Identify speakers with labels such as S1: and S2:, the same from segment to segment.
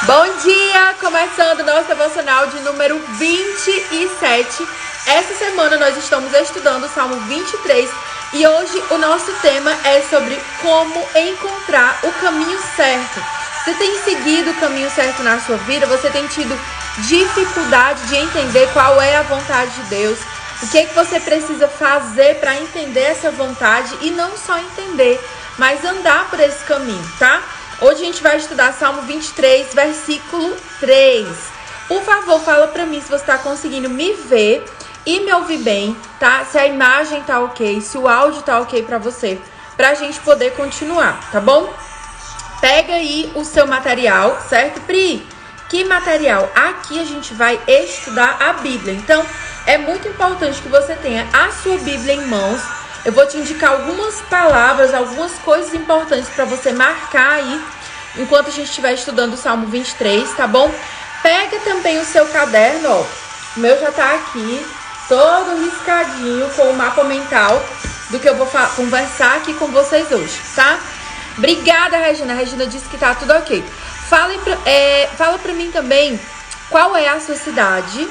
S1: Bom dia! Começando nosso devocional de número 27. Essa semana nós estamos estudando o Salmo 23 e hoje o nosso tema é sobre como encontrar o caminho certo. Você tem seguido o caminho certo na sua vida? Você tem tido dificuldade de entender qual é a vontade de Deus? O que é que você precisa fazer para entender essa vontade e não só entender, mas andar por esse caminho, tá? Hoje a gente vai estudar Salmo 23, versículo 3. Por favor, fala pra mim se você tá conseguindo me ver e me ouvir bem, tá? Se a imagem tá ok, se o áudio tá ok pra você, pra gente poder continuar, tá bom? Pega aí o seu material, certo, Pri? Que material? Aqui a gente vai estudar a Bíblia. Então, é muito importante que você tenha a sua Bíblia em mãos. Eu vou te indicar algumas palavras, algumas coisas importantes para você marcar aí, enquanto a gente estiver estudando o Salmo 23, tá bom? Pega também o seu caderno, ó. O meu já tá aqui, todo riscadinho, com o mapa mental do que eu vou conversar aqui com vocês hoje, tá? Obrigada, Regina. A Regina disse que tá tudo ok. Fala pra mim também qual é a sua cidade.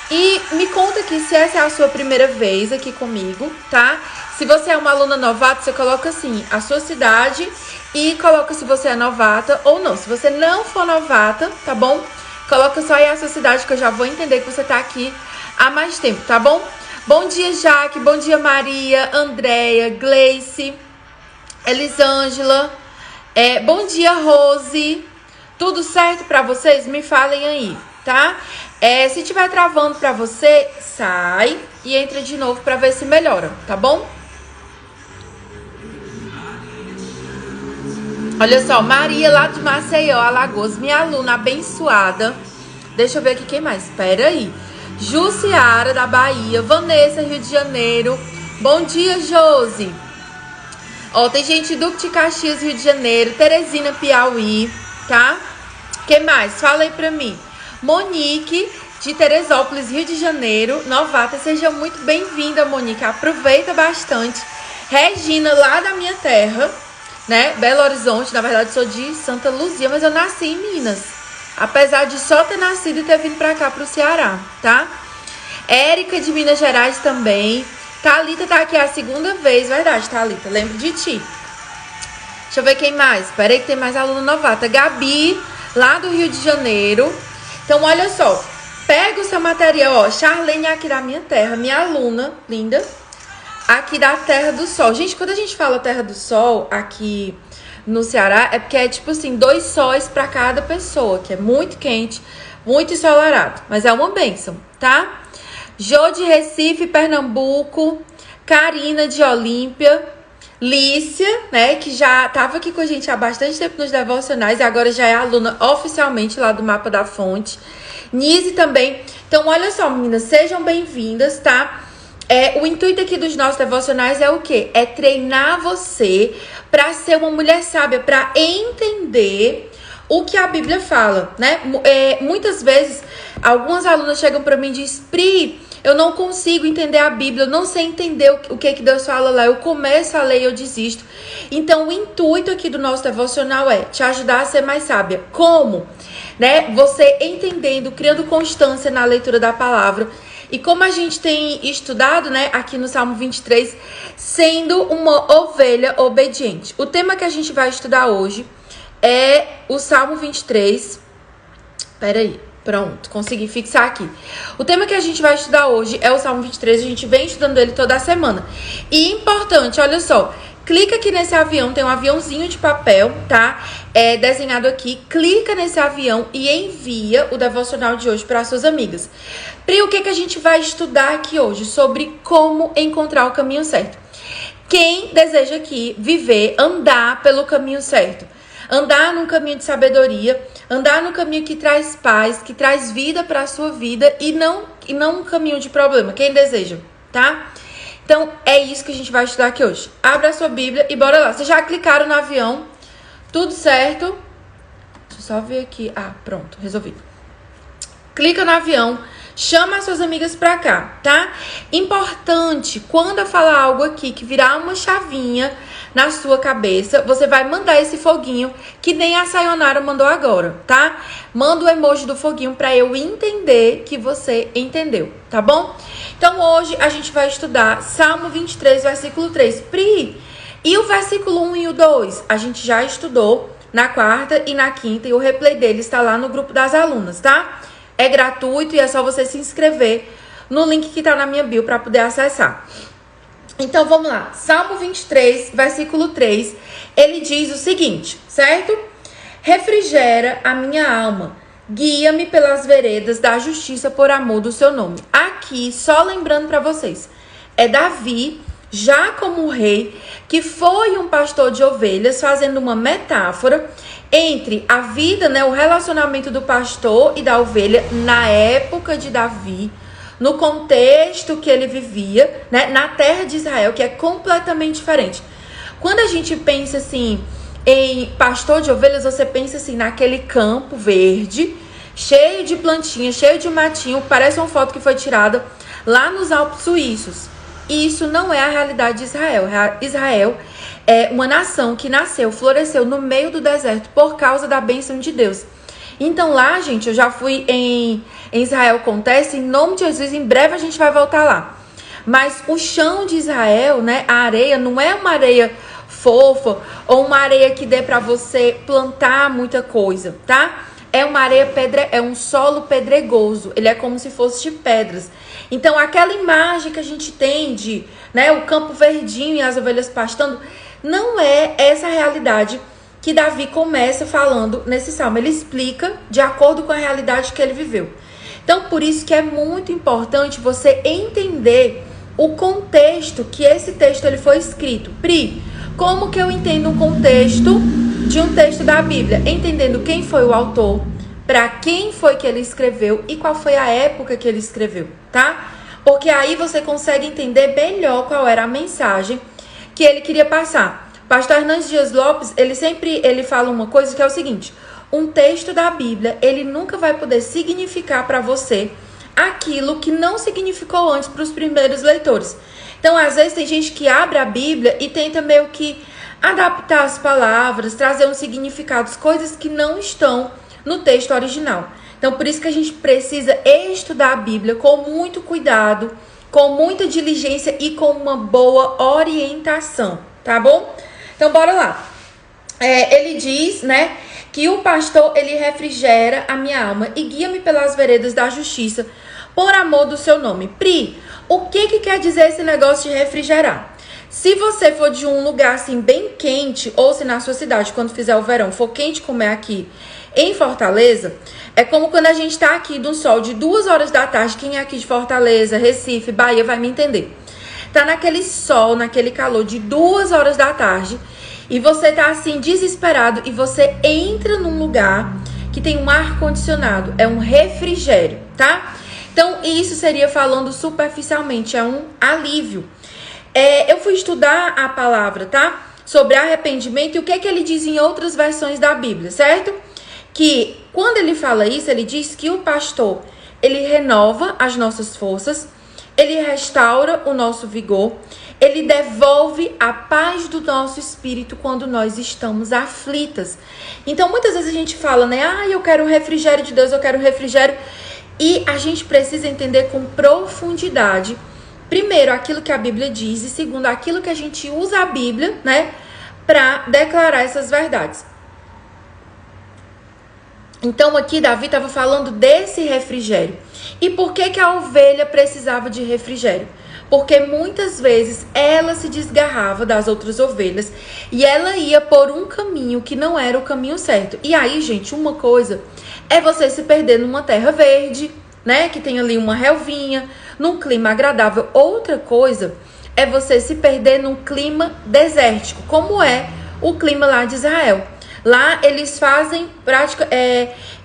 S1: E me conta aqui se essa é a sua primeira vez aqui comigo, tá? Se você é uma aluna novata, você coloca assim, a sua cidade e coloca se você é novata ou não. Se você não for novata, tá bom? Coloca só aí a sua cidade que eu já vou entender que você tá aqui há mais tempo, tá bom? Bom dia, Jaque. Bom dia, Maria, Andréia, Gleice, Elisângela. Bom dia, Rose. Tudo certo pra vocês? Me falem aí, tá? Se tiver travando pra você, sai e entra de novo pra ver se melhora, tá bom? Olha só, Maria lá de Maceió, Alagoas, minha aluna abençoada. Deixa eu ver aqui quem mais, espera aí. Jussiara da Bahia, Vanessa, Rio de Janeiro. Bom dia, Josi. Ó, tem gente do de Caxias, Rio de Janeiro, Teresina, Piauí, tá? Quem mais? Fala aí pra mim. Monique, de Teresópolis, Rio de Janeiro, novata. Seja muito bem-vinda, Monique. Aproveita bastante. Regina, lá da minha terra, né? Belo Horizonte. Na verdade, sou de Santa Luzia, mas eu nasci em Minas. Apesar de só ter nascido e ter vindo pra cá, pro Ceará, tá? Érica, de Minas Gerais também. Thalita tá aqui a segunda vez. Verdade, Thalita. Lembro de ti. Deixa eu ver quem mais. Espera aí que tem mais aluna novata. Gabi, lá do Rio de Janeiro. Então, olha só, pega o seu material, ó, Charlene aqui da minha terra, minha aluna, linda, aqui da Terra do Sol. Gente, quando a gente fala Terra do Sol aqui no Ceará, é porque é tipo assim, 2 sóis pra cada pessoa, que é muito quente, muito ensolarado, mas é uma bênção, tá? Jô de Recife, Pernambuco, Karina de Olímpia, Lícia, né, que já tava aqui com a gente há bastante tempo nos devocionais e agora já é aluna oficialmente lá do Mapa da Fonte. Nise também. Então, olha só, meninas, sejam bem-vindas, tá? O intuito aqui dos nossos devocionais é o quê? É treinar você pra ser uma mulher sábia, pra entender o que a Bíblia fala, né? Muitas vezes, algumas alunas chegam pra mim e dizem, Pri, eu não consigo entender a Bíblia, eu não sei entender o que Deus fala lá. Eu começo a ler e eu desisto. Então, o intuito aqui do nosso devocional é te ajudar a ser mais sábia. Como? Né? Você entendendo, criando constância na leitura da palavra. E como a gente tem estudado, né, aqui no Salmo 23, sendo uma ovelha obediente. O tema que a gente vai estudar hoje é o Salmo 23. Peraí. Pronto, consegui fixar aqui. O tema que a gente vai estudar hoje é o Salmo 23. A gente vem estudando ele toda a semana. E importante, olha só. Clica aqui nesse avião, tem um aviãozinho de papel, tá? Desenhado aqui. Clica nesse avião e envia o devocional de hoje para suas amigas. Pri, o que a gente vai estudar aqui hoje? Sobre como encontrar o caminho certo. Quem deseja aqui viver, andar pelo caminho certo? Andar num caminho de sabedoria, andar no caminho que traz paz, que traz vida para a sua vida e não um caminho de problema. Quem deseja, tá? Então, é isso que a gente vai estudar aqui hoje. Abra a sua Bíblia e bora lá. Vocês já clicaram no avião? Tudo certo? Deixa eu só ver aqui. Ah, pronto, resolvi. Clica no avião. Chama as suas amigas pra cá, tá? Importante, quando eu falar algo aqui que virar uma chavinha na sua cabeça, você vai mandar esse foguinho que nem a Sayonara mandou agora, tá? Manda o emoji do foguinho pra eu entender que você entendeu, tá bom? Então hoje a gente vai estudar Salmo 23, versículo 3. Pri, e o versículo 1 e o 2? A gente já estudou na quarta e na quinta e o replay dele está lá no grupo das alunas, tá? É gratuito e é só você se inscrever no link que tá na minha bio para poder acessar. Então, vamos lá. Salmo 23, versículo 3, ele diz o seguinte, certo? Refrigera a minha alma, guia-me pelas veredas da justiça por amor do seu nome. Aqui, só lembrando para vocês, é Davi, já como rei, que foi um pastor de ovelhas, fazendo uma metáfora entre a vida, né, o relacionamento do pastor e da ovelha na época de Davi, no contexto que ele vivia, né, na terra de Israel, que é completamente diferente. Quando a gente pensa assim em pastor de ovelhas, você pensa assim naquele campo verde, cheio de plantinhas, cheio de matinho, parece uma foto que foi tirada lá nos Alpes suíços. E isso não é a realidade de Israel. Israel é uma nação que nasceu, floresceu no meio do deserto por causa da bênção de Deus. Então lá, gente, eu já fui em Israel Acontece, em nome de Jesus, em breve a gente vai voltar lá. Mas o chão de Israel, né, a areia, não é uma areia fofa ou uma areia que dê para você plantar muita coisa, tá? É uma areia é um solo pedregoso, ele é como se fosse de pedras. Então aquela imagem que a gente tem de, né, o campo verdinho e as ovelhas pastando, não é essa realidade que Davi começa falando nesse salmo. Ele explica de acordo com a realidade que ele viveu. Então por isso que é muito importante você entender o contexto que esse texto ele foi escrito. Pri, como que eu entendo um contexto de um texto da Bíblia? Entendendo quem foi o autor, para quem foi que ele escreveu e qual foi a época que ele escreveu, tá? Porque aí você consegue entender melhor qual era a mensagem que ele queria passar. Pastor Hernandes Dias Lopes, ele fala uma coisa que é o seguinte: um texto da Bíblia, ele nunca vai poder significar para você aquilo que não significou antes para os primeiros leitores. Então, às vezes tem gente que abre a Bíblia e tenta meio que adaptar as palavras, trazer uns significados, coisas que não estão no texto original. Então, por isso que a gente precisa estudar a Bíblia com muito cuidado, com muita diligência e com uma boa orientação, tá bom? Então, bora lá. Ele diz, né, que o pastor, ele refrigera a minha alma e guia-me pelas veredas da justiça por amor do seu nome. Pri, o que quer dizer esse negócio de refrigerar? Se você for de um lugar assim bem quente, ou se na sua cidade, quando fizer o verão, for quente como é aqui em Fortaleza, é como quando a gente tá aqui do sol de 2 horas da tarde, quem é aqui de Fortaleza, Recife, Bahia vai me entender. Tá naquele sol, naquele calor de 2 horas da tarde, e você tá assim desesperado e você entra num lugar que tem um ar-condicionado, é um refrigério, tá? Então isso seria falando superficialmente, é um alívio. Eu fui estudar a palavra, tá? Sobre arrependimento e o que ele diz em outras versões da Bíblia, certo? Que quando ele fala isso, ele diz que o pastor, ele renova as nossas forças, ele restaura o nosso vigor, ele devolve a paz do nosso espírito quando nós estamos aflitas. Então, muitas vezes a gente fala, né? Eu quero o refrigério de Deus, eu quero o refrigério. E a gente precisa entender com profundidade, primeiro, aquilo que a Bíblia diz, e segundo, aquilo que a gente usa a Bíblia, né, para declarar essas verdades. Então, aqui, Davi estava falando desse refrigério. E por que a ovelha precisava de refrigério? Porque muitas vezes ela se desgarrava das outras ovelhas e ela ia por um caminho que não era o caminho certo. E aí, gente, uma coisa é você se perder numa terra verde, né, que tem ali uma relvinha, num clima agradável. Outra coisa é você se perder num clima desértico, como é o clima lá de Israel. Lá eles fazem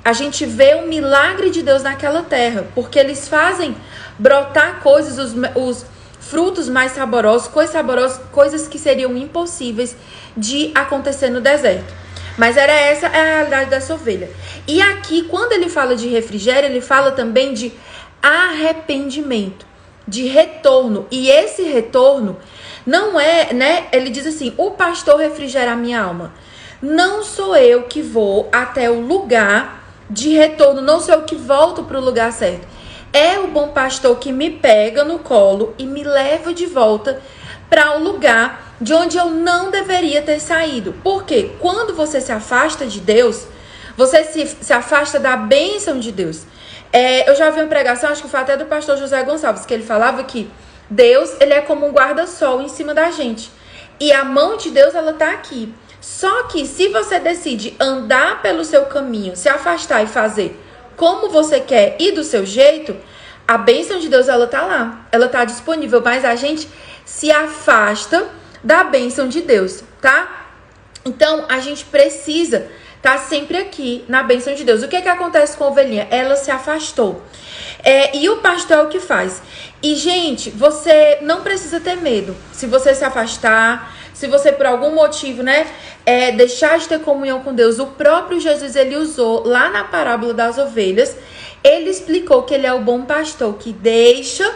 S1: a gente vê o milagre de Deus naquela terra, porque eles fazem brotar coisas, os frutos mais saborosos, coisas saborosas, coisas que seriam impossíveis de acontecer no deserto. Mas essa é a realidade dessa ovelha. E aqui, quando ele fala de refrigério, ele fala também de arrependimento, de retorno. E esse retorno não é, né? Ele diz assim: o pastor refrigera a minha alma. Não sou eu que vou até o lugar de retorno, não sou eu que volto para o lugar certo. É o bom pastor que me pega no colo e me leva de volta para o lugar de onde eu não deveria ter saído. Porque quando você se afasta de Deus, você se afasta da bênção de Deus. Eu já vi uma pregação, acho que foi até do pastor José Gonçalves, que ele falava que Deus, ele é como um guarda-sol em cima da gente. E a mão de Deus, ela tá aqui. Só que se você decide andar pelo seu caminho, se afastar e fazer como você quer e do seu jeito, a bênção de Deus, ela tá lá. Ela tá disponível, mas a gente se afasta da bênção de Deus, tá? Então, a gente precisa estar sempre aqui na bênção de Deus. O que acontece com a ovelhinha? Ela se afastou. E o pastor é o que faz. E, gente, você não precisa ter medo. Se você se afastar, se você por algum motivo, né, deixar de ter comunhão com Deus, o próprio Jesus, ele usou lá na parábola das ovelhas, ele explicou que ele é o bom pastor que deixa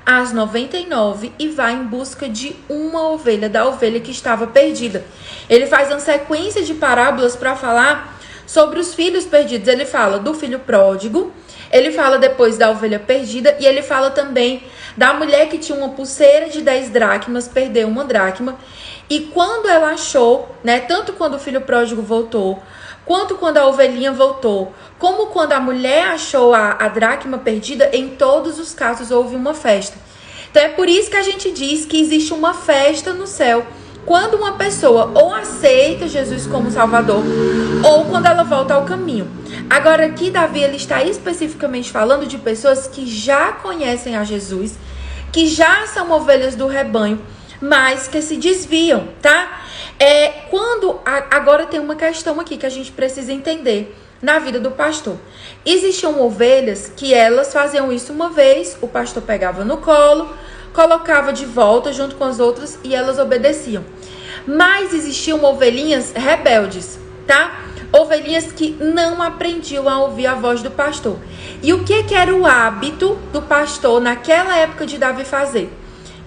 S1: as 99 e vai em busca de uma ovelha, da ovelha que estava perdida. Ele faz uma sequência de parábolas para falar sobre os filhos perdidos. Ele fala do filho pródigo, ele fala depois da ovelha perdida e ele fala também da mulher que tinha uma pulseira de 10 dracmas, perdeu uma dracma. E quando ela achou, né, tanto quando o filho pródigo voltou, quanto quando a ovelhinha voltou, como quando a mulher achou a dracma perdida, em todos os casos houve uma festa. Então é por isso que a gente diz que existe uma festa no céu quando uma pessoa ou aceita Jesus como Salvador, ou quando ela volta ao caminho. Agora aqui Davi, ele está especificamente falando de pessoas que já conhecem a Jesus, que já são ovelhas do rebanho, mas que se desviam, tá? Agora tem uma questão aqui que a gente precisa entender na vida do pastor. Existiam ovelhas que elas faziam isso uma vez, o pastor pegava no colo, colocava de volta junto com as outras e elas obedeciam. Mas existiam ovelhinhas rebeldes, tá? Ovelhinhas que não aprendiam a ouvir a voz do pastor. E o que era o hábito do pastor naquela época de Davi fazer?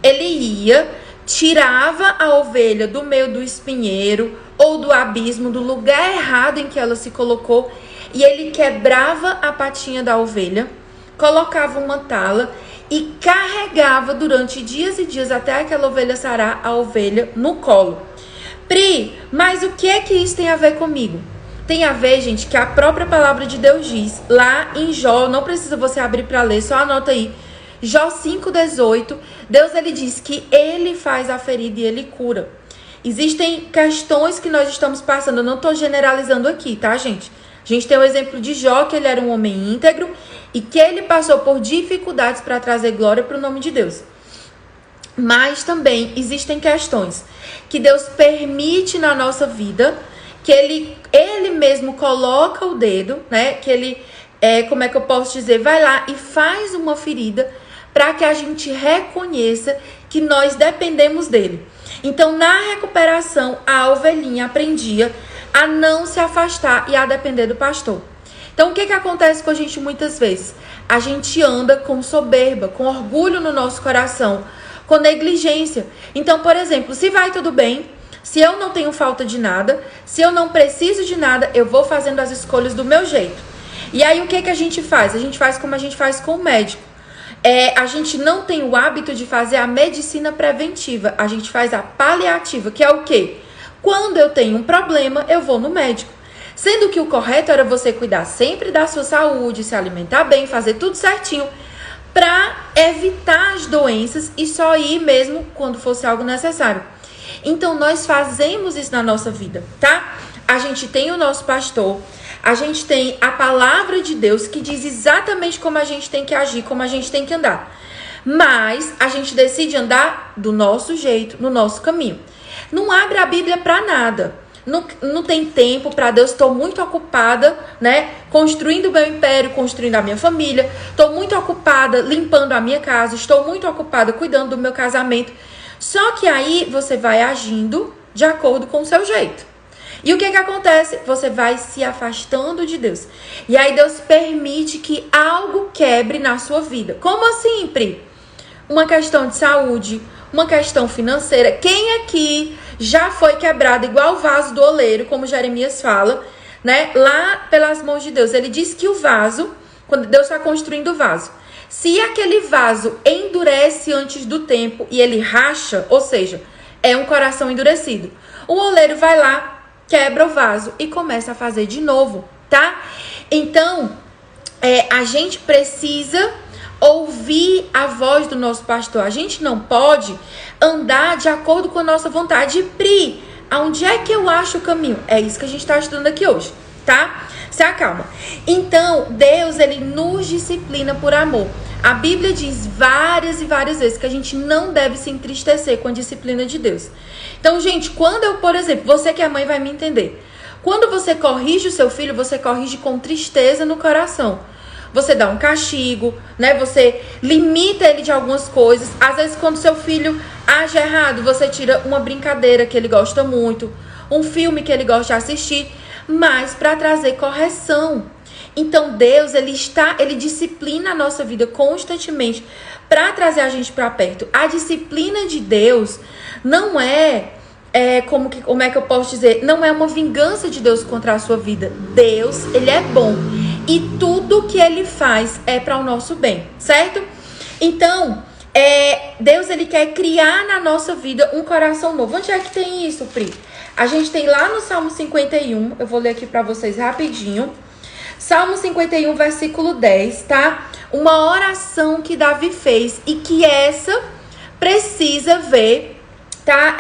S1: Ele ia, tirava a ovelha do meio do espinheiro ou do abismo, do lugar errado em que ela se colocou, e ele quebrava a patinha da ovelha, colocava uma tala e carregava durante dias e dias até aquela ovelha sarar, a ovelha no colo. Pri, mas o que é que isso tem a ver comigo? Tem a ver, gente, que a própria palavra de Deus diz lá em Jó, não precisa você abrir para ler, só anota aí, Jó 5,18, Deus, ele diz que ele faz a ferida e ele cura. Existem questões que nós estamos passando, eu não estou generalizando aqui, tá, gente? A gente tem o exemplo de Jó, que ele era um homem íntegro e que ele passou por dificuldades para trazer glória para o nome de Deus. Mas também existem questões que Deus permite na nossa vida, que ele mesmo coloca o dedo, né? Que ele, como é que eu posso dizer? Vai lá e faz uma ferida para que a gente reconheça que nós dependemos dele. Então, na recuperação, a ovelhinha aprendia a não se afastar e a depender do pastor. Então, o que acontece com a gente muitas vezes? A gente anda com soberba, com orgulho no nosso coração, com negligência. Então, por exemplo, se vai tudo bem, se eu não tenho falta de nada, se eu não preciso de nada, eu vou fazendo as escolhas do meu jeito. E aí, o que a gente faz? A gente faz como a gente faz com o médico. A gente não tem o hábito de fazer a medicina preventiva. A gente faz a paliativa, que é o quê? Quando eu tenho um problema, eu vou no médico. Sendo que o correto era você cuidar sempre da sua saúde, se alimentar bem, fazer tudo certinho, para evitar as doenças e só ir mesmo quando fosse algo necessário. Então, nós fazemos isso na nossa vida, tá? A gente tem o nosso pastor, a gente tem a palavra de Deus que diz exatamente como a gente tem que agir, como a gente tem que andar. Mas a gente decide andar do nosso jeito, no nosso caminho. Não abre a Bíblia para nada. Não tem tempo para Deus. Estou muito ocupada, né? Construindo o meu império, construindo a minha família. Estou muito ocupada limpando a minha casa. Estou muito ocupada cuidando do meu casamento. Só que aí você vai agindo de acordo com o seu jeito. E o que acontece? Você vai se afastando de Deus. E aí Deus permite que algo quebre na sua vida. Como assim, Pri? Uma questão de saúde, uma questão financeira. Quem aqui já foi quebrado igual o vaso do oleiro, como Jeremias fala, né? Lá pelas mãos de Deus. Ele diz que o vaso, quando Deus está construindo o vaso, se aquele vaso endurece antes do tempo e ele racha, ou seja, é um coração endurecido, o oleiro vai lá, quebra o vaso e começa a fazer de novo, tá? Então, a gente precisa ouvir a voz do nosso pastor. A gente não pode andar de acordo com a nossa vontade. Pri, aonde é que eu acho o caminho? É isso que a gente está estudando aqui hoje, tá? Se acalma. Então, Deus, ele nos disciplina por amor. A Bíblia diz várias e várias vezes que a gente não deve se entristecer com a disciplina de Deus. Então, gente, quando eu, por exemplo, você que é mãe vai me entender. Quando você corrige o seu filho, você corrige com tristeza no coração. Você dá um castigo, né? Você limita ele de algumas coisas. Às vezes, quando seu filho age errado, você tira uma brincadeira que ele gosta muito, um filme que ele gosta de assistir, mas para trazer correção. Então Deus, ele disciplina a nossa vida constantemente para trazer a gente para perto. A disciplina de Deus não como é que eu posso dizer? Não é uma vingança de Deus contra a sua vida. Deus, ele é bom e tudo que ele faz é para o nosso bem, certo? Então, Deus, ele quer criar na nossa vida um coração novo. Onde é que tem isso, Pri? A gente tem lá no Salmo 51, eu vou ler aqui para vocês rapidinho. Salmo 51, versículo 10, tá? Uma oração que Davi fez e que essa precisa ver, tá?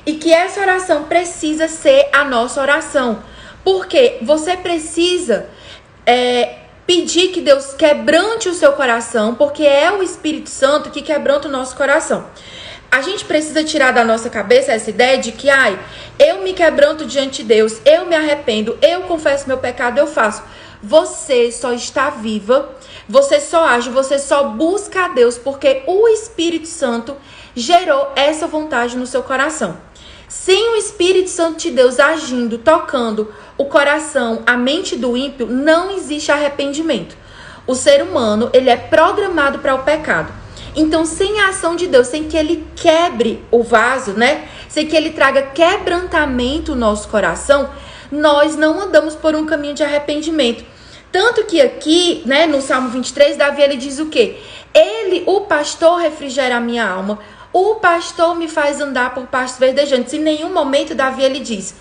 S1: E que essa oração precisa ser a nossa oração. Porque você precisa pedir que Deus quebrante o seu coração, porque é o Espírito Santo que quebranta o nosso coração. A gente precisa tirar da nossa cabeça essa ideia de que, eu me quebranto diante de Deus, eu me arrependo, eu confesso meu pecado, eu faço. Você só está viva, você só age, você só busca a Deus, porque o Espírito Santo gerou essa vontade no seu coração. Sem o Espírito Santo de Deus agindo, tocando o coração, a mente do ímpio, não existe arrependimento. O ser humano, ele é programado para o pecado. Então, sem a ação de Deus, sem que ele quebre o vaso, né? Sem que ele traga quebrantamento no nosso coração, nós não andamos por um caminho de arrependimento. Tanto que aqui, né, no Salmo 23, Davi, ele diz o quê? Ele, o pastor, refrigera a minha alma. O pastor me faz andar por pastos verdejantes. Em nenhum momento, Davi, ele diz,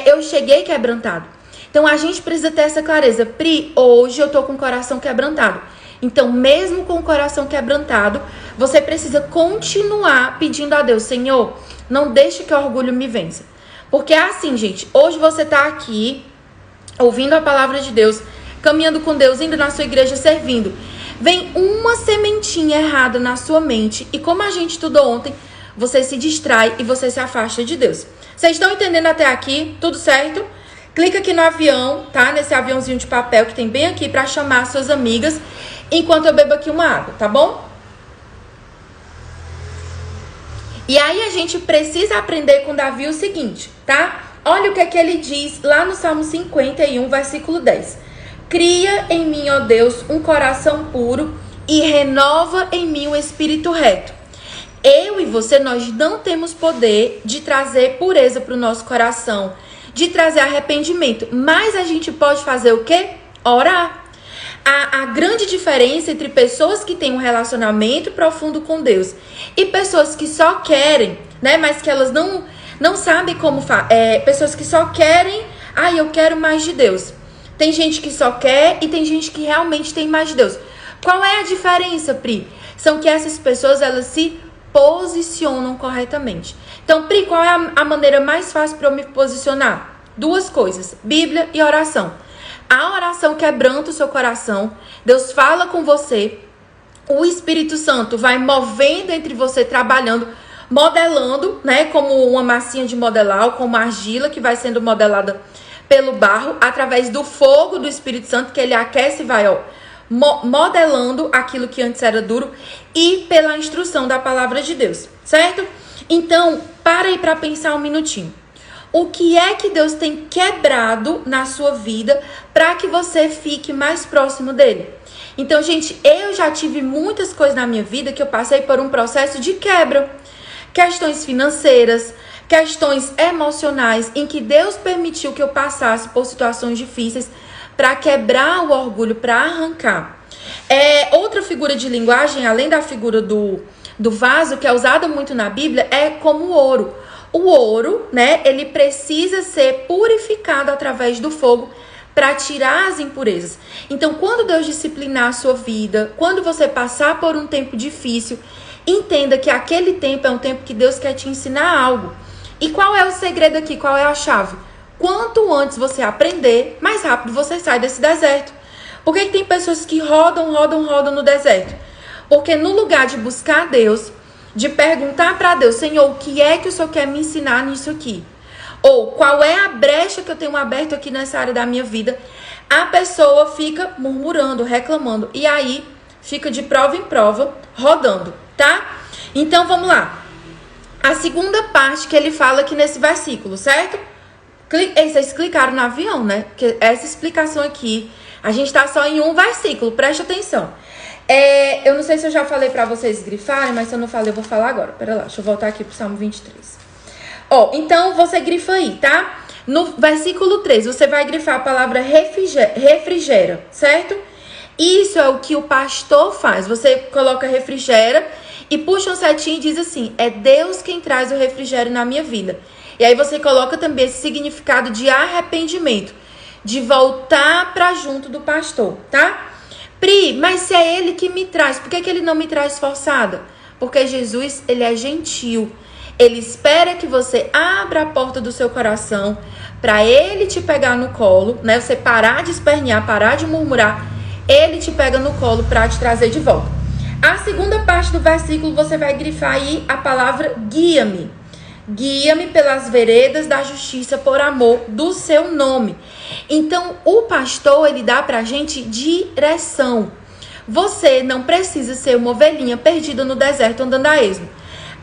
S1: eu cheguei quebrantado. Então, a gente precisa ter essa clareza. Pri, hoje eu tô com o coração quebrantado. Então, mesmo com o coração quebrantado, você precisa continuar pedindo a Deus, Senhor, não deixe que o orgulho me vença. Porque é assim, gente, hoje você tá aqui, ouvindo a palavra de Deus, caminhando com Deus, indo na sua igreja, servindo. Vem uma sementinha errada na sua mente e como a gente estudou ontem, você se distrai e você se afasta de Deus. Vocês estão entendendo até aqui? Tudo certo? Clica aqui no avião, tá? Nesse aviãozinho de papel que tem bem aqui para chamar suas amigas, enquanto eu bebo aqui uma água, tá bom? E aí a gente precisa aprender com Davi o seguinte, tá? Olha o que ele diz lá no Salmo 51, versículo 10. Cria em mim, ó Deus, um coração puro e renova em mim um espírito reto. Eu e você, nós não temos poder de trazer pureza para o nosso coração, de trazer arrependimento, mas a gente pode fazer o quê? Orar. A grande diferença entre pessoas que têm um relacionamento profundo com Deus e pessoas que só querem, né, mas que elas não sabem como pessoas que só querem, eu quero mais de Deus. Tem gente que só quer e tem gente que realmente tem mais de Deus. Qual é a diferença, Pri? São que essas pessoas, elas se posicionam corretamente. Então, Pri, qual é a maneira mais fácil para eu me posicionar? Duas coisas, Bíblia e oração. A oração quebranta o seu coração, Deus fala com você, o Espírito Santo vai movendo entre você, trabalhando, modelando, né, como uma massinha de modelar, ou como uma argila que vai sendo modelada pelo barro, através do fogo do Espírito Santo, que ele aquece e vai, modelando aquilo que antes era duro, e pela instrução da palavra de Deus, certo? Então, para aí para pensar um minutinho. O que é que Deus tem quebrado na sua vida para que você fique mais próximo dele? Então, gente, eu já tive muitas coisas na minha vida que eu passei por um processo de quebra. Questões financeiras, questões emocionais, em que Deus permitiu que eu passasse por situações difíceis para quebrar o orgulho, para arrancar. Outra figura de linguagem, além da figura do vaso, que é usada muito na Bíblia, é como o ouro. O ouro, né, ele precisa ser purificado através do fogo para tirar as impurezas. Então, quando Deus disciplinar a sua vida, quando você passar por um tempo difícil, entenda que aquele tempo é um tempo que Deus quer te ensinar algo. E qual é o segredo aqui? Qual é a chave? Quanto antes você aprender, mais rápido você sai desse deserto. Por que tem pessoas que rodam no deserto? Porque no lugar de buscar Deus, de perguntar para Deus, Senhor, o que é que o Senhor quer me ensinar nisso aqui? Ou qual é a brecha que eu tenho aberto aqui nessa área da minha vida? A pessoa fica murmurando, reclamando. E aí, fica de prova em prova, rodando, tá? Então, vamos lá. A segunda parte que ele fala aqui nesse versículo, certo? Vocês clicaram no avião, né? Porque essa explicação aqui, a gente tá só em um versículo, preste atenção. Eu não sei se eu já falei pra vocês grifarem, mas se eu não falei, eu vou falar agora. Pera lá, deixa eu voltar aqui pro Salmo 23. Então você grifa aí, tá? No versículo 3, você vai grifar a palavra refrigera, certo? Isso é o que o pastor faz. Você coloca refrigera e puxa um setinho e diz assim, é Deus quem traz o refrigério na minha vida. E aí você coloca também esse significado de arrependimento, de voltar pra junto do pastor, tá? Pri, mas se é ele que me traz, por que ele não me traz forçada? Porque Jesus, ele é gentil. Ele espera que você abra a porta do seu coração para ele te pegar no colo, né? Você parar de espernear, parar de murmurar. Ele te pega no colo para te trazer de volta. A segunda parte do versículo, você vai grifar aí a palavra guia-me. Guia-me pelas veredas da justiça por amor do seu nome. Então, o pastor, ele dá pra gente direção. Você não precisa ser uma ovelhinha perdida no deserto andando a esmo.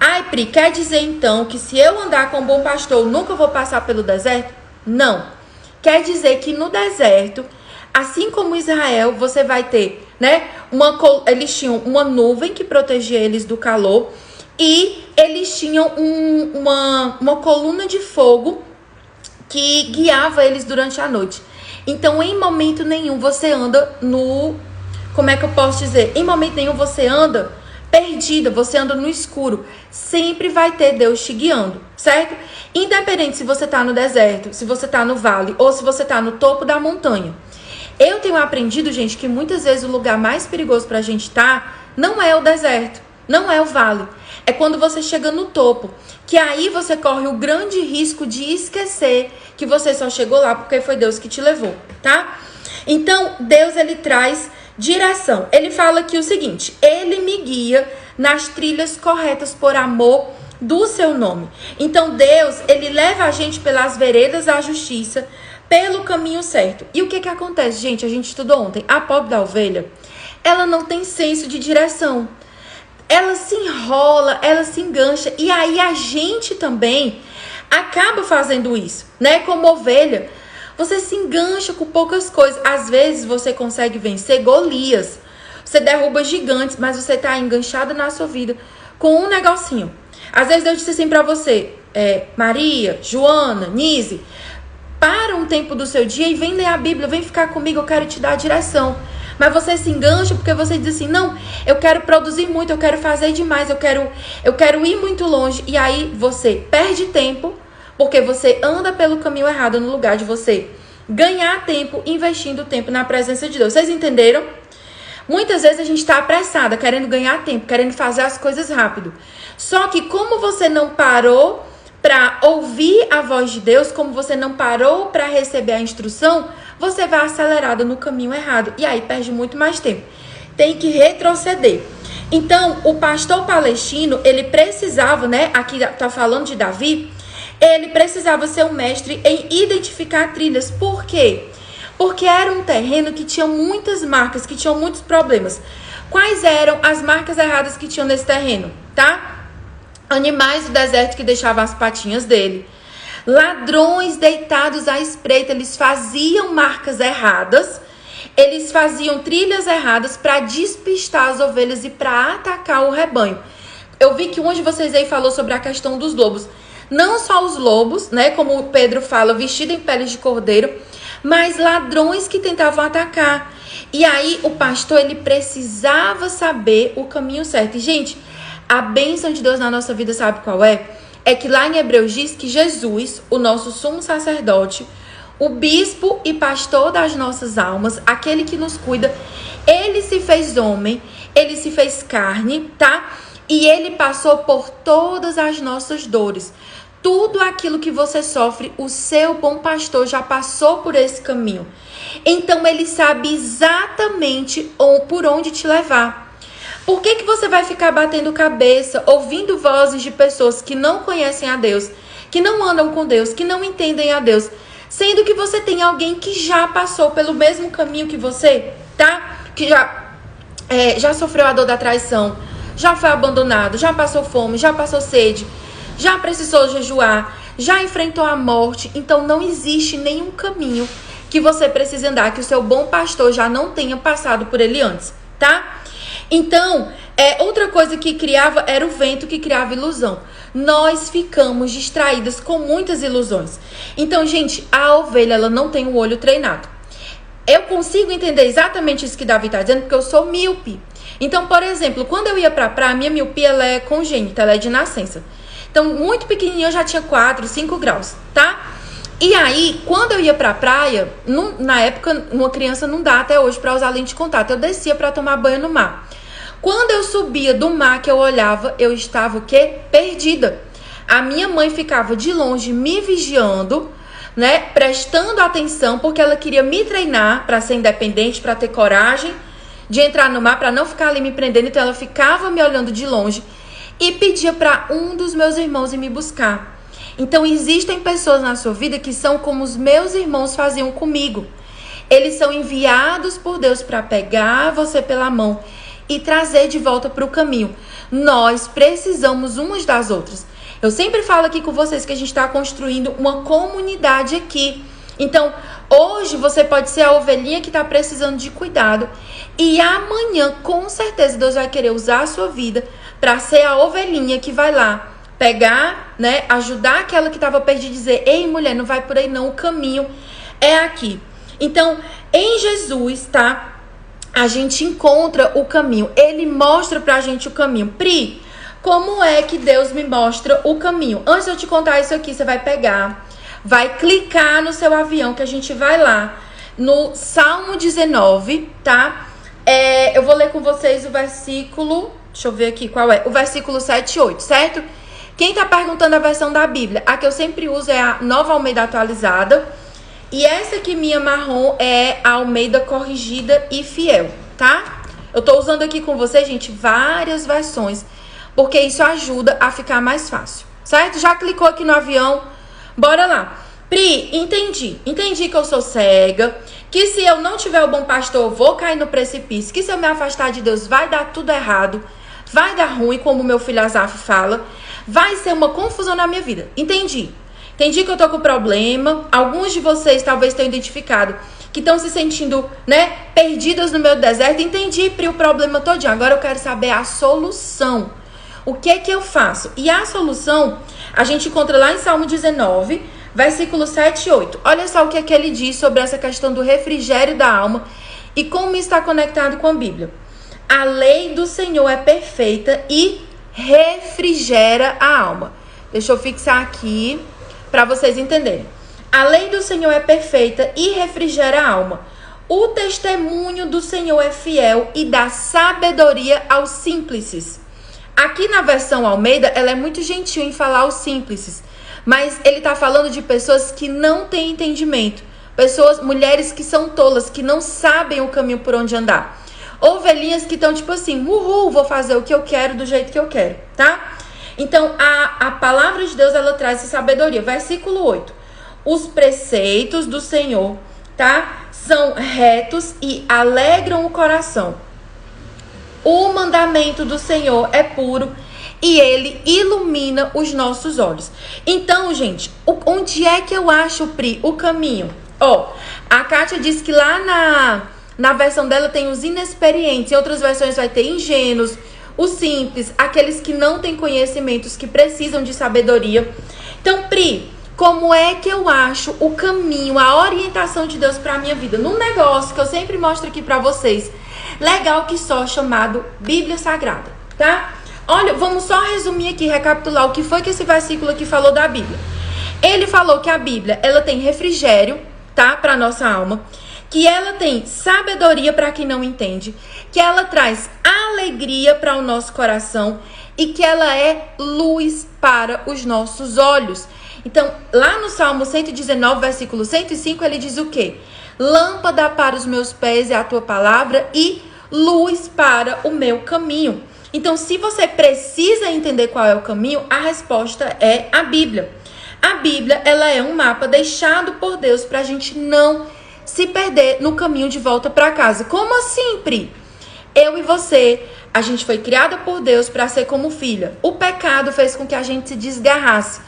S1: Ai, Pri, quer dizer então que se eu andar com um bom pastor, eu nunca vou passar pelo deserto? Não. Quer dizer que no deserto, assim como Israel, você vai ter, né? Eles tinham uma nuvem que protegia eles do calor. E eles tinham uma coluna de fogo que guiava eles durante a noite. Então, em momento nenhum, você anda como é que eu posso dizer? Em momento nenhum, você anda perdida, você anda no escuro. Sempre vai ter Deus te guiando, certo? Independente se você tá no deserto, se você tá no vale ou se você tá no topo da montanha. Eu tenho aprendido, gente, que muitas vezes o lugar mais perigoso pra gente não é o deserto, não é o vale. É quando você chega no topo, que aí você corre o grande risco de esquecer que você só chegou lá porque foi Deus que te levou, tá? Então, Deus, ele traz direção. Ele fala aqui o seguinte, ele me guia nas trilhas corretas por amor do seu nome. Então, Deus, ele leva a gente pelas veredas da justiça, pelo caminho certo. E o que acontece, gente? A gente estudou ontem. A pobre da ovelha, ela não tem senso de direção. Ela se enrola, ela se engancha. E aí a gente também acaba fazendo isso, né? Como ovelha, você se engancha com poucas coisas. Às vezes você consegue vencer Golias. Você derruba gigantes, mas você tá enganchada na sua vida com um negocinho. Às vezes Deus disse assim pra você, Maria, Joana, Nise, para um tempo do seu dia e vem ler a Bíblia, vem ficar comigo, eu quero te dar a direção. Mas você se engancha porque você diz assim, não, eu quero produzir muito, eu quero fazer demais, eu quero ir muito longe. E aí você perde tempo, porque você anda pelo caminho errado no lugar de você ganhar tempo, investindo tempo na presença de Deus. Vocês entenderam? Muitas vezes a gente está apressada, querendo ganhar tempo, querendo fazer as coisas rápido. Só que como você não parou para ouvir a voz de Deus, como você não parou para receber a instrução, você vai acelerada no caminho errado. E aí perde muito mais tempo. Tem que retroceder. Então, o pastor palestino, ele precisava, né? Aqui tá falando de Davi. Ele precisava ser um mestre em identificar trilhas. Por quê? Porque era um terreno que tinha muitas marcas, que tinham muitos problemas. Quais eram as marcas erradas que tinham nesse terreno, tá? Animais do deserto que deixavam as patinhas dele. ladrões deitados à espreita, eles faziam marcas erradas, eles faziam trilhas erradas para despistar as ovelhas e para atacar o rebanho. Eu vi que um de vocês aí falou sobre a questão dos lobos. Não só os lobos, né, como o Pedro fala, vestido em peles de cordeiro, mas ladrões que tentavam atacar. E aí o pastor, ele precisava saber o caminho certo. E, gente, a bênção de Deus na nossa vida, sabe qual é? É que lá em Hebreus diz que Jesus, o nosso sumo sacerdote, o bispo e pastor das nossas almas, aquele que nos cuida, ele se fez homem, ele se fez carne, tá? E ele passou por todas as nossas dores. Tudo aquilo que você sofre, o seu bom pastor já passou por esse caminho. Então, ele sabe exatamente por onde te levar. Por que você vai ficar batendo cabeça, ouvindo vozes de pessoas que não conhecem a Deus, que não andam com Deus, que não entendem a Deus, sendo que você tem alguém que já passou pelo mesmo caminho que você, tá? Que já sofreu a dor da traição, já foi abandonado, já passou fome, já passou sede, já precisou jejuar, já enfrentou a morte. Então não existe nenhum caminho que você precise andar que o seu bom pastor já não tenha passado por ele antes, tá? Então, outra coisa que criava era o vento que criava ilusão. Nós ficamos distraídas com muitas ilusões. Então, gente, a ovelha, ela não tem o olho treinado. Eu consigo entender exatamente isso que Davi está dizendo, porque eu sou míope. Então, por exemplo, quando eu ia pra praia, a minha miopia, ela é congênita, ela é de nascença. Então, muito pequenininha, eu já tinha 4, 5 graus, tá? E aí, quando eu ia pra praia, na época, uma criança não dá até hoje pra usar lente de contato. Eu descia pra tomar banho no mar. Quando eu subia do mar, que eu olhava, eu estava o quê? Perdida. A minha mãe ficava de longe me vigiando, né? Prestando atenção, porque ela queria me treinar pra ser independente, pra ter coragem de entrar no mar, pra não ficar ali me prendendo. Então, ela ficava me olhando de longe e pedia para um dos meus irmãos ir me buscar. Então, existem pessoas na sua vida que são como os meus irmãos faziam comigo. Eles são enviados por Deus para pegar você pela mão e trazer de volta para o caminho. Nós precisamos umas das outras. Eu sempre falo aqui com vocês que a gente está construindo uma comunidade aqui. Então, hoje você pode ser a ovelhinha que está precisando de cuidado. E amanhã, com certeza, Deus vai querer usar a sua vida para ser a ovelhinha que vai lá pegar, né, ajudar aquela que estava perdida e dizer: ei, mulher, não vai por aí não, o caminho é aqui. Então, em Jesus, tá? A gente encontra o caminho. Ele mostra pra gente o caminho. Pri, como é que Deus me mostra o caminho? Antes de eu te contar isso aqui, você vai pegar, vai clicar no seu avião, que a gente vai lá no Salmo 19, tá? Eu vou ler com vocês o versículo, deixa eu ver aqui qual é, o versículo 7 e 8, certo? Quem tá perguntando a versão da Bíblia, a que eu sempre uso é a Nova Almeida Atualizada. E essa aqui, minha marrom, é a Almeida Corrigida e Fiel, tá? Eu tô usando aqui com vocês, gente, várias versões, porque isso ajuda a ficar mais fácil, certo? Já clicou aqui no avião? Bora lá. Pri, entendi que eu sou cega, que se eu não tiver o bom pastor, eu vou cair no precipício, que se eu me afastar de Deus, vai dar tudo errado, vai dar ruim, como o meu filho Azaf fala, vai ser uma confusão na minha vida. Entendi que eu tô com problema. Alguns de vocês talvez tenham identificado que estão se sentindo, né, perdidas no meio do deserto. Entendi, Pri, o problema todinho. Agora eu quero saber a solução. O que é que eu faço? E a solução a gente encontra lá em Salmo 19, versículo 7 e 8. Olha só o que é que ele diz sobre essa questão do refrigério da alma e como isso está conectado com a Bíblia. A lei do Senhor é perfeita e refrigera a alma. Deixa eu fixar aqui para vocês entenderem. A lei do Senhor é perfeita e refrigera a alma. O testemunho do Senhor é fiel e dá sabedoria aos simples. Aqui na versão Almeida, ela é muito gentil em falar aos simples, mas ele está falando de pessoas que não têm entendimento, pessoas, mulheres que são tolas, que não sabem o caminho por onde andar, ovelhinhas que estão tipo assim, uhul, vou fazer o que eu quero do jeito que eu quero, tá? Então, a palavra de Deus, ela traz essa sabedoria. Versículo 8. Os preceitos do Senhor, tá? São retos e alegram o coração. O mandamento do Senhor é puro e ele ilumina os nossos olhos. Então, gente, onde é que eu acho, Pri, o caminho? A Kátia disse que lá na versão dela tem os inexperientes, em outras versões vai ter ingênuos, os simples, aqueles que não têm conhecimentos, que precisam de sabedoria. Então, Pri, como é que eu acho o caminho, a orientação de Deus para a minha vida? Num negócio que eu sempre mostro aqui para vocês, legal que só, chamado Bíblia Sagrada, tá? Olha, vamos só resumir aqui, recapitular o que foi que esse versículo aqui falou da Bíblia. Ele falou que a Bíblia, ela tem refrigério, tá? Para nossa alma. Que ela tem sabedoria para quem não entende, que ela traz alegria para o nosso coração e que ela é luz para os nossos olhos. Então, lá no Salmo 119, versículo 105, ele diz o quê? Lâmpada para os meus pés é a tua palavra e luz para o meu caminho. Então, se você precisa entender qual é o caminho, a resposta é a Bíblia. A Bíblia, ela é um mapa deixado por Deus para a gente não se perder no caminho de volta para casa. Como assim, Pri? Eu e você, a gente foi criada por Deus para ser como filha. O pecado fez com que a gente se desgarrasse.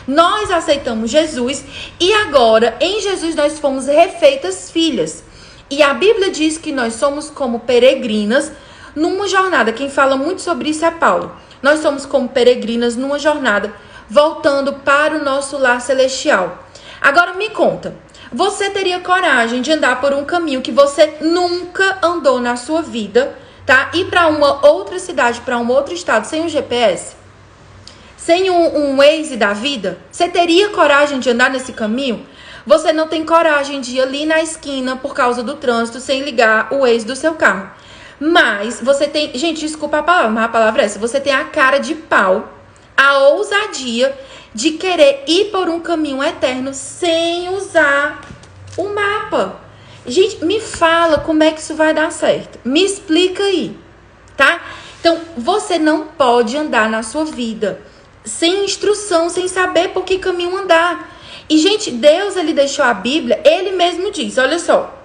S1: Nós aceitamos Jesus e agora, em Jesus, nós fomos refeitas filhas. E a Bíblia diz que nós somos como peregrinas numa jornada. Quem fala muito sobre isso é Paulo. Nós somos como peregrinas numa jornada, voltando para o nosso lar celestial. Agora me conta, você teria coragem de andar por um caminho que você nunca andou na sua vida, tá? Ir para uma outra cidade, para um outro estado, sem um GPS? Sem um Waze da vida? Você teria coragem de andar nesse caminho? Você não tem coragem de ir ali na esquina por causa do trânsito sem ligar o Waze do seu carro. Mas você tem... Gente, desculpa a palavra, mas a palavra é essa. Você tem a cara de pau, a ousadia de querer ir por um caminho eterno sem usar o mapa. Gente, me fala como é que isso vai dar certo. Me explica aí, tá? Então, você não pode andar na sua vida sem instrução, sem saber por que caminho andar. E, gente, Deus, ele deixou a Bíblia, ele mesmo diz, olha só.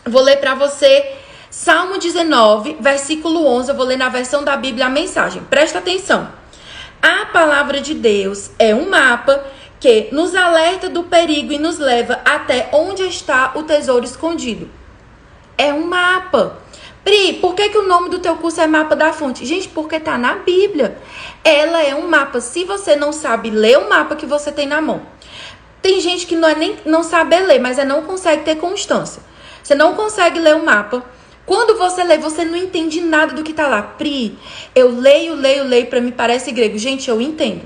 S1: Vou ler pra você Salmo 19, versículo 11. Eu vou ler na versão da Bíblia a mensagem. Presta atenção. A palavra de Deus é um mapa que nos alerta do perigo e nos leva até onde está o tesouro escondido. É um mapa. Pri, por que o nome do teu curso é Mapa da Fonte? Gente, porque tá na Bíblia. Ela é um mapa. Se você não sabe ler o mapa que você tem na mão. Tem gente que não sabe ler, mas não consegue ter constância. Você não consegue ler o mapa. Quando você lê, você não entende nada do que tá lá. Pri, eu leio, pra mim parece grego. Gente, eu entendo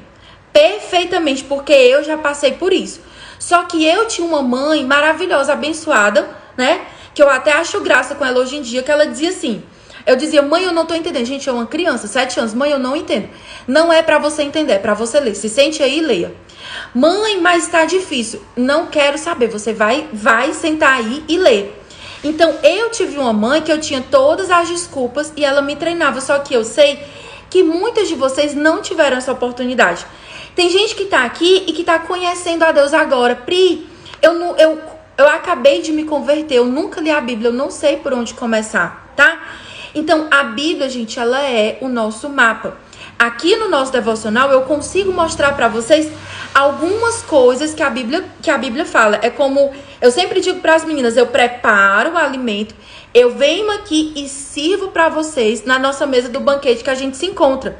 S1: perfeitamente, porque eu já passei por isso. Só que eu tinha uma mãe maravilhosa, abençoada, né? Que eu até acho graça com ela hoje em dia, que ela dizia assim... Eu dizia, mãe, eu não tô entendendo. Gente, eu uma criança, 7 anos. Mãe, eu não entendo. Não é pra você entender, é pra você ler. Se sente aí e leia. Mãe, mas tá difícil. Não quero saber. Você vai sentar aí e ler. Então, eu tive uma mãe que eu tinha todas as desculpas e ela me treinava. Só que eu sei que muitas de vocês não tiveram essa oportunidade. Tem gente que tá aqui e que tá conhecendo a Deus agora. Pri, eu acabei de me converter. Eu nunca li a Bíblia. Eu não sei por onde começar, tá? Então, a Bíblia, gente, ela é o nosso mapa. Aqui no nosso devocional, eu consigo mostrar para vocês algumas coisas que a Bíblia fala. É como eu sempre digo para as meninas, eu preparo o alimento, eu venho aqui e sirvo para vocês na nossa mesa do banquete que a gente se encontra.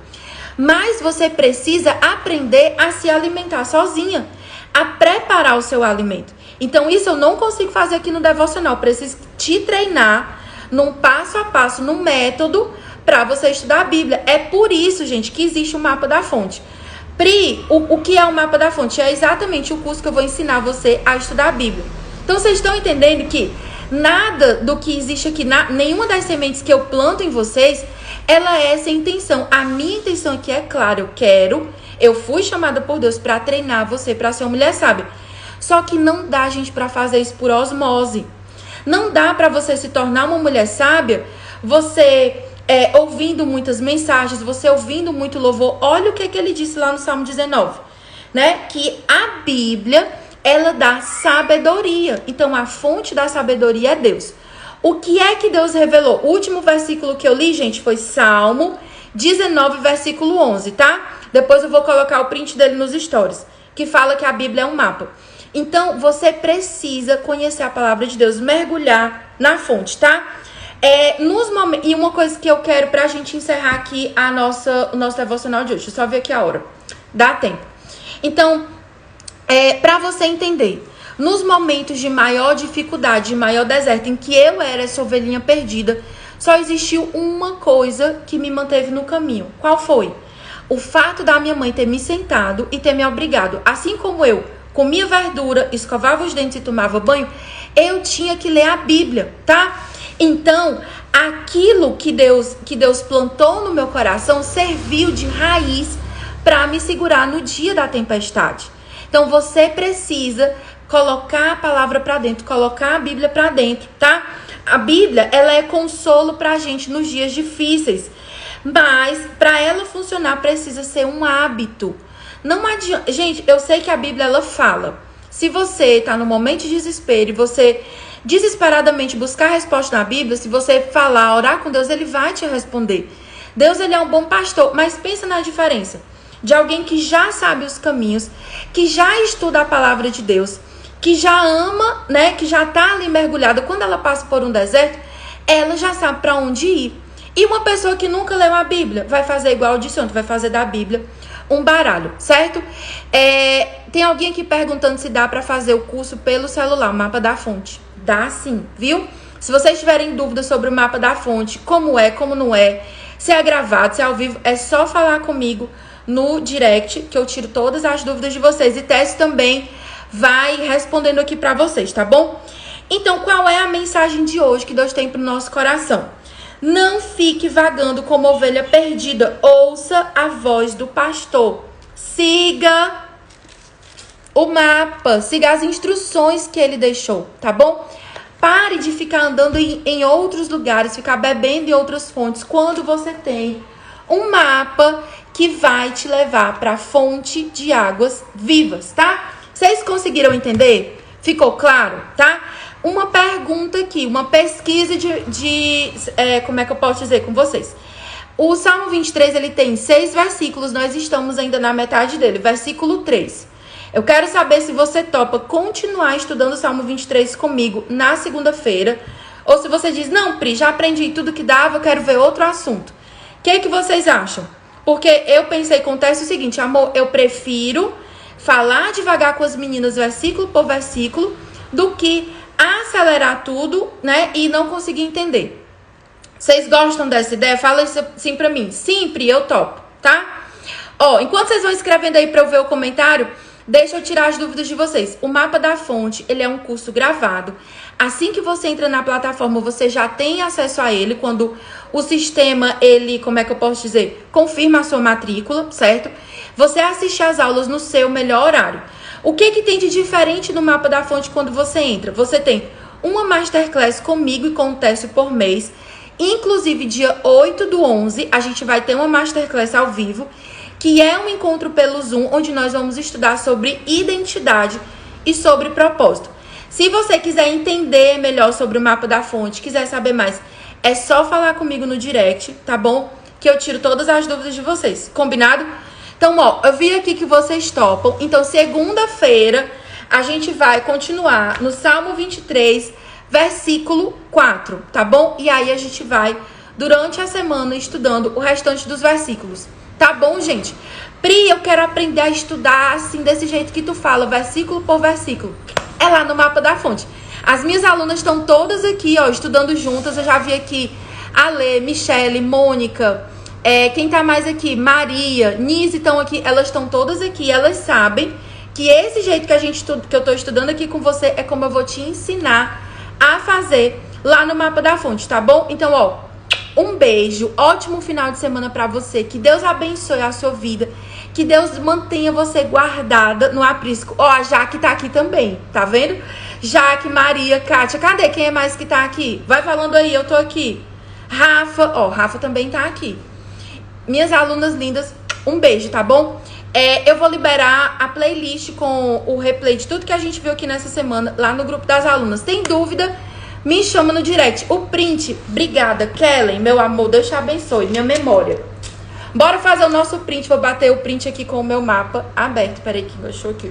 S1: Mas você precisa aprender a se alimentar sozinha, a preparar o seu alimento. Então, isso eu não consigo fazer aqui no devocional. Eu preciso te treinar num passo a passo, num método para você estudar a Bíblia. É por isso, gente, que existe o Mapa da Fonte. Pri, o que é o Mapa da Fonte? É exatamente o curso que eu vou ensinar você a estudar a Bíblia. Então, vocês estão entendendo que nada do que existe aqui, nenhuma das sementes que eu planto em vocês, ela é essa intenção. A minha intenção aqui é clara, eu fui chamada por Deus para treinar você para ser uma mulher sábia. Só que não dá, gente, para fazer isso por osmose. Não dá para você se tornar uma mulher sábia, você ouvindo muitas mensagens, você ouvindo muito louvor. Olha o que ele disse lá no Salmo 19, né? Que a Bíblia, ela dá sabedoria. Então, a fonte da sabedoria é Deus. O que é que Deus revelou? O último versículo que eu li, gente, foi Salmo 19, versículo 11, tá? Depois eu vou colocar o print dele nos stories, que fala que a Bíblia é um mapa. Então, você precisa conhecer a palavra de Deus, mergulhar na fonte, tá? E uma coisa que eu quero pra gente encerrar aqui o nosso devocional de hoje. Deixa eu só ver aqui a hora. Dá tempo. Então, pra você entender, nos momentos de maior dificuldade, de maior deserto, em que eu era essa ovelhinha perdida, só existiu uma coisa que me manteve no caminho. Qual foi? O fato da minha mãe ter me sentado e ter me obrigado, assim como eu comia verdura, escovava os dentes e tomava banho, eu tinha que ler a Bíblia, tá? Então, aquilo que Deus plantou no meu coração serviu de raiz para me segurar no dia da tempestade. Então, você precisa colocar a palavra para dentro, colocar a Bíblia para dentro, tá? A Bíblia, ela é consolo pra gente nos dias difíceis, mas para ela funcionar precisa ser um hábito. Não adianta, gente, eu sei que a Bíblia ela fala. Se você tá no momento de desespero e você desesperadamente buscar resposta na Bíblia, se você falar, orar com Deus, ele vai te responder. Deus, ele é um bom pastor, mas pensa na diferença de alguém que já sabe os caminhos, que já estuda a palavra de Deus, que já ama, né, que já tá ali mergulhada. Quando ela passa por um deserto, ela já sabe para onde ir. E uma pessoa que nunca leu a Bíblia vai fazer igual eu disse ontem, vai fazer da Bíblia um baralho, certo? Tem alguém aqui perguntando se dá para fazer o curso pelo celular, o mapa da fonte. Dá sim, viu? Se vocês tiverem dúvidas sobre o mapa da fonte, como é, como não é, se é gravado, se é ao vivo, é só falar comigo no direct, que eu tiro todas as dúvidas de vocês. E Tess também vai respondendo aqui pra vocês, tá bom? Então, qual é a mensagem de hoje que Deus tem pro nosso coração? Não fique vagando como ovelha perdida. Ouça a voz do pastor. Siga o mapa. Siga as instruções que ele deixou, tá bom? Pare de ficar andando em outros lugares, ficar bebendo em outras fontes, quando você tem um mapa que vai te levar para a fonte de águas vivas, tá? Vocês conseguiram entender? Ficou claro, tá? Uma pergunta aqui, uma pesquisa como é que eu posso dizer com vocês? O Salmo 23, ele tem 6 versículos, nós estamos ainda na metade dele, versículo 3. Eu quero saber se você topa continuar estudando o Salmo 23 comigo na segunda-feira, ou se você diz, não, Pri, já aprendi tudo que dava, eu quero ver outro assunto. O que é que vocês acham? Porque eu pensei, acontece o seguinte, amor, eu prefiro falar devagar com as meninas, versículo por versículo, do que acelerar tudo, né, e não conseguir entender. Vocês gostam dessa ideia? Fala isso assim pra mim. Sim, Pri, eu topo, tá? Ó, enquanto vocês vão escrevendo aí pra eu ver o comentário, deixa eu tirar as dúvidas de vocês. O Mapa da Fonte, ele é um curso gravado. Assim que você entra na plataforma, você já tem acesso a ele, quando o sistema, ele, como é que eu posso dizer, confirma a sua matrícula, certo? Você assiste às aulas no seu melhor horário. O que tem de diferente no Mapa da Fonte quando você entra? Você tem uma Masterclass comigo e com o Técio por mês. Inclusive, dia 8/11, a gente vai ter uma Masterclass ao vivo, que é um encontro pelo Zoom, onde nós vamos estudar sobre identidade e sobre propósito. Se você quiser entender melhor sobre o Mapa da Fonte, quiser saber mais, é só falar comigo no direct, tá bom? Que eu tiro todas as dúvidas de vocês, combinado? Então, ó, eu vi aqui que vocês topam. Então, segunda-feira, a gente vai continuar no Salmo 23, versículo 4, tá bom? E aí a gente vai, durante a semana, estudando o restante dos versículos. Tá bom, gente? Pri, eu quero aprender a estudar assim, desse jeito que tu fala, versículo por versículo. É lá no Mapa da Fonte. As minhas alunas estão todas aqui, ó, estudando juntas. Eu já vi aqui a Lê, Michele, Mônica, quem tá mais aqui? Maria, Nise estão aqui. Elas estão todas aqui, elas sabem que esse jeito que eu tô estudando aqui com você é como eu vou te ensinar a fazer lá no Mapa da Fonte, tá bom? Então, ó, um beijo, ótimo final de semana pra você, que Deus abençoe a sua vida, que Deus mantenha você guardada no aprisco. Ó, a Jaque tá aqui também, tá vendo? Jaque, Maria, Kátia, cadê? Quem é mais que tá aqui? Vai falando aí, eu tô aqui. Rafa, ó, Rafa também tá aqui. Minhas alunas lindas, um beijo, tá bom? Eu vou liberar a playlist com o replay de tudo que a gente viu aqui nessa semana lá no grupo das alunas. Tem dúvida? Me chama no direct. O print, obrigada, Kellen, meu amor, Deus te abençoe, minha memória. Bora fazer o nosso print. Vou bater o print aqui com o meu mapa aberto. Peraí, que encaixou aqui.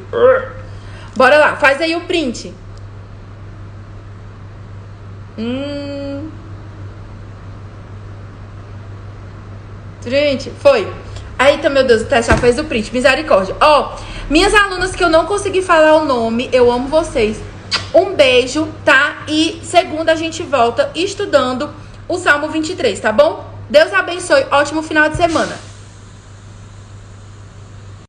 S1: Bora lá, faz aí o print. Gente, foi. Eita, meu Deus, o Tess já fez o print. Misericórdia. Ó, minhas alunas que eu não consegui falar o nome, eu amo vocês. Um beijo, tá? E segunda a gente volta estudando o Salmo 23, tá bom? Deus abençoe. Ótimo final de semana.